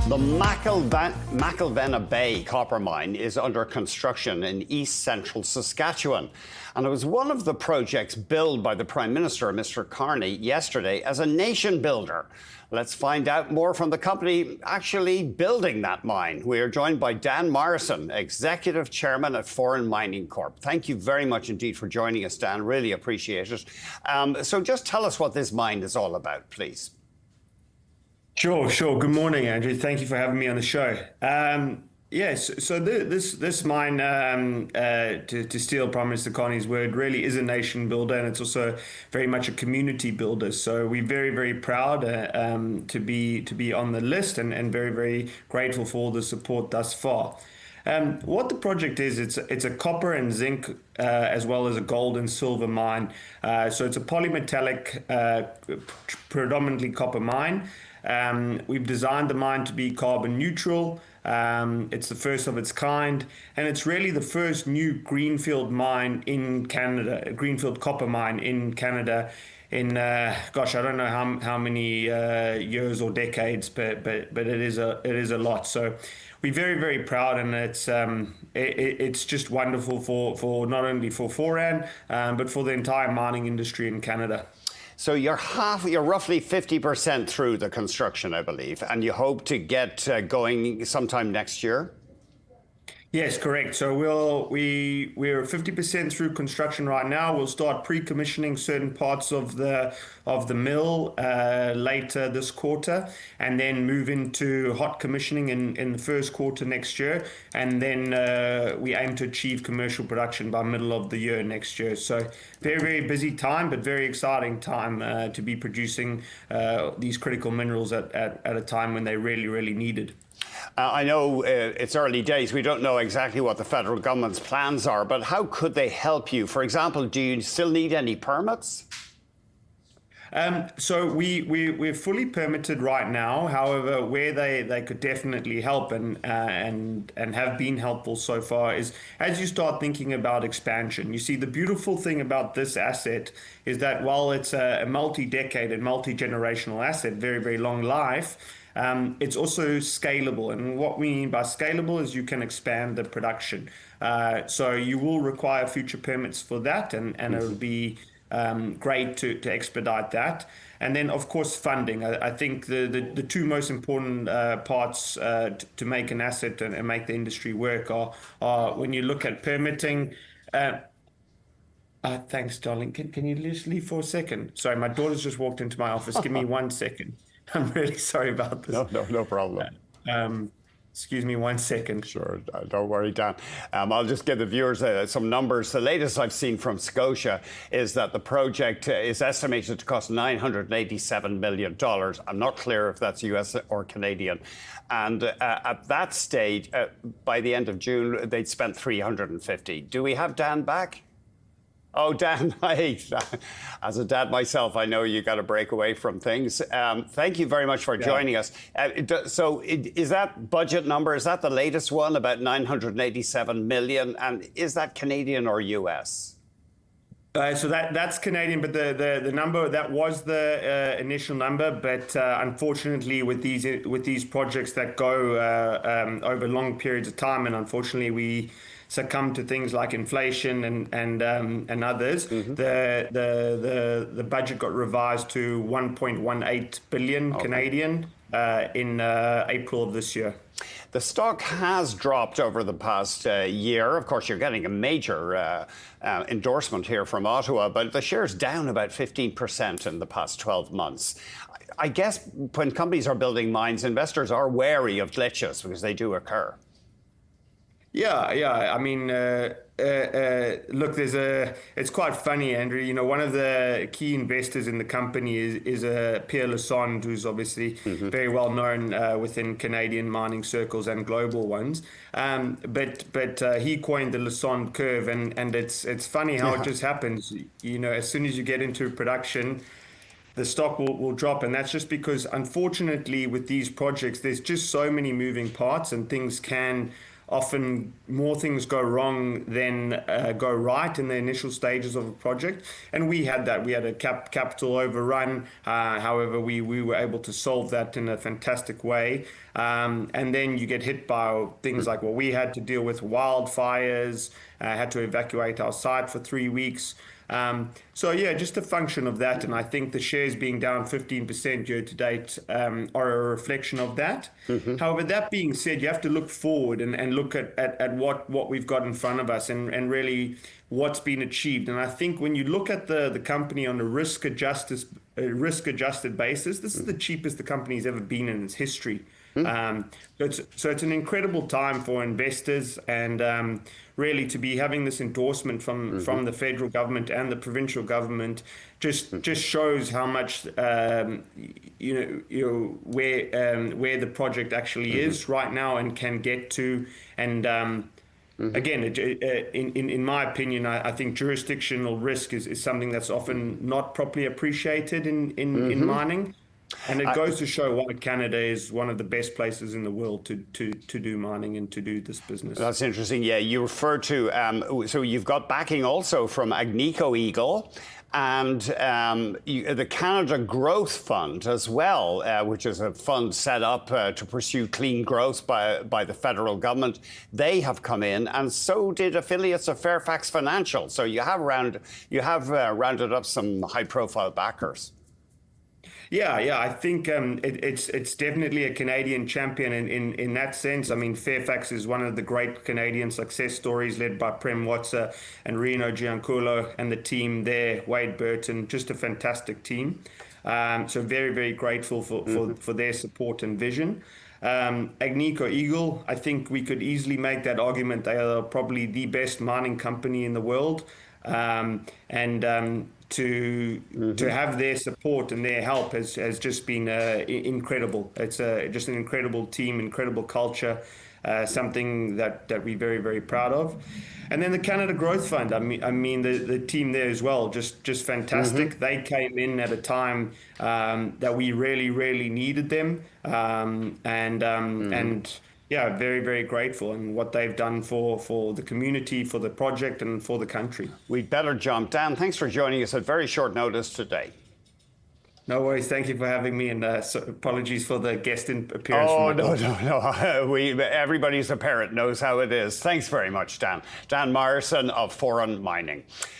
The McIlvenna Bay copper mine is under construction in east central Saskatchewan. And it was one of the projects billed by the Prime Minister, Mr. Carney, yesterday as a nation builder. Let's find out more from the company actually building that mine. We are joined by Dan Myerson, Executive Chairman at Foran Mining Corp. Thank you very much indeed for joining us, Dan. Really appreciate it. So just tell us what this mine is all about, please. Sure. Good morning, Andrew. Thank you for having me on the show. Yes, so this mine, to steal Prime Minister Carney's word, really is a nation builder, and it's also very much a community builder. So we're very, very proud to be on the list, and very, very grateful for all the support thus far. What the project is, it's a copper and zinc as well as a gold and silver mine. So it's a polymetallic, predominantly copper mine. We've designed the mine to be carbon neutral. It's the first of its kind, and it's really the first new greenfield mine in Canada, a greenfield copper mine in Canada in, gosh, I don't know how many years or decades, but it is a lot. So we're very, very proud, and it's just wonderful for not only for Foran, but for the entire mining industry in Canada. So you're roughly 50% through the construction, I believe, and you hope to get going sometime next year? Yes, correct. So we're 50% through construction right now. We'll start pre-commissioning certain parts of the mill later this quarter, and then move into hot commissioning in the first quarter next year. And then we aim to achieve commercial production by middle of the year next year. So very, very busy time, but very exciting time to be producing these critical minerals at a time when they're really, really needed. I know it's early days. We don't know exactly what the federal government's plans are, but how could they help you? For example, do you still need any permits? So we're fully permitted right now. However, where they could definitely help and have been helpful so far is as you start thinking about expansion. You see, the beautiful thing about this asset is that while it's a multi-decade and multi-generational asset, very, very long life, it's also scalable. And what we mean by scalable is you can expand the production. So you will require future permits for that, and it would be great to expedite that. And then, of course, funding. I think the two most important parts to make an asset and make the industry work are when you look at permitting. Thanks, darling. Can you just leave for a second? Sorry, my daughter's just walked into my office. Give me 1 second. I'm really sorry about this. No problem. Excuse me 1 second. Sure, don't worry, Dan. I'll just give the viewers some numbers. The latest I've seen from Scotia is that the project is estimated to cost $987 million. I'm not clear if that's US or Canadian. And at that stage, by the end of June, they'd spent $350. Do we have Dan back? Oh, Dan, hey, as a dad myself, I know you got to break away from things. Thank you very much for joining us. So is that budget number, is that the latest one, about 987 million? And is that Canadian or US? So that's Canadian, but the number, that was the initial number. But unfortunately, with these projects that go over long periods of time, and unfortunately we succumb to things like inflation and others, the budget got revised to 1.18 billion Canadian in April of this year. The stock has dropped over the past year. Of course, you're getting a major endorsement here from Ottawa, but the share's down about 15% in the past 12 months. I guess when companies are building mines, investors are wary of glitches because they do occur. Yeah. I mean, look, it's quite funny, Andrew. You know, one of the key investors in the company is Pierre Lassonde, who's obviously very well known within Canadian mining circles and global ones. But he coined the Lassonde curve, and it's funny how it just happens. You know, as soon as you get into production, the stock will drop, and that's just because, unfortunately, with these projects, there's just so many moving parts, and things can often more things go wrong than go right in the initial stages of a project. And we had that. We had a capital overrun. However, we were able to solve that in a fantastic way. And then you get hit by things like what we had to deal with, wildfires, had to evacuate our site for 3 weeks. So yeah, just a function of that, and I think the shares being down 15% year to date are a reflection of that. However, that being said, you have to look forward and look at what we've got in front of us and really what's been achieved. And I think when you look at the company on a risk adjusted basis, this is the cheapest the company's ever been in its history. So it's an incredible time for investors, and really to be having this endorsement from the federal government and the provincial government just shows how much where the project actually is right now and can get to. And again, in my opinion, I think jurisdictional risk is something that's often not properly appreciated in mining. And it goes to show why Canada is one of the best places in the world to do mining and to do this business. That's interesting. Yeah, you refer to, so you've got backing also from Agnico Eagle and the Canada Growth Fund as well, which is a fund set up to pursue clean growth by the federal government. They have come in, and so did affiliates of Fairfax Financial. So you have rounded up some high-profile backers. Yeah, I think it's definitely a Canadian champion in that sense. I mean, Fairfax is one of the great Canadian success stories, led by Prem Watsa and Reno Gianculo and the team there, Wade Burton, just a fantastic team. So very, very grateful for their support and vision. Agnico Eagle, I think we could easily make that argument. They are probably the best mining company in the world. To have their support and their help has just been incredible. It's just an incredible team, incredible culture, something that we're very, very proud of. And then the Canada Growth Fund, I mean the team there as well, just fantastic. They came in at a time that we really, really needed them, and yeah, very, very grateful, and what they've done for the community, for the project, and for the country. We'd better jump. Dan, thanks for joining us at very short notice today. No worries. Thank you for having me, and apologies for the guest appearance. Oh, no. Everybody's a parent knows how it is. Thanks very much, Dan. Dan Myerson of Foran Mining.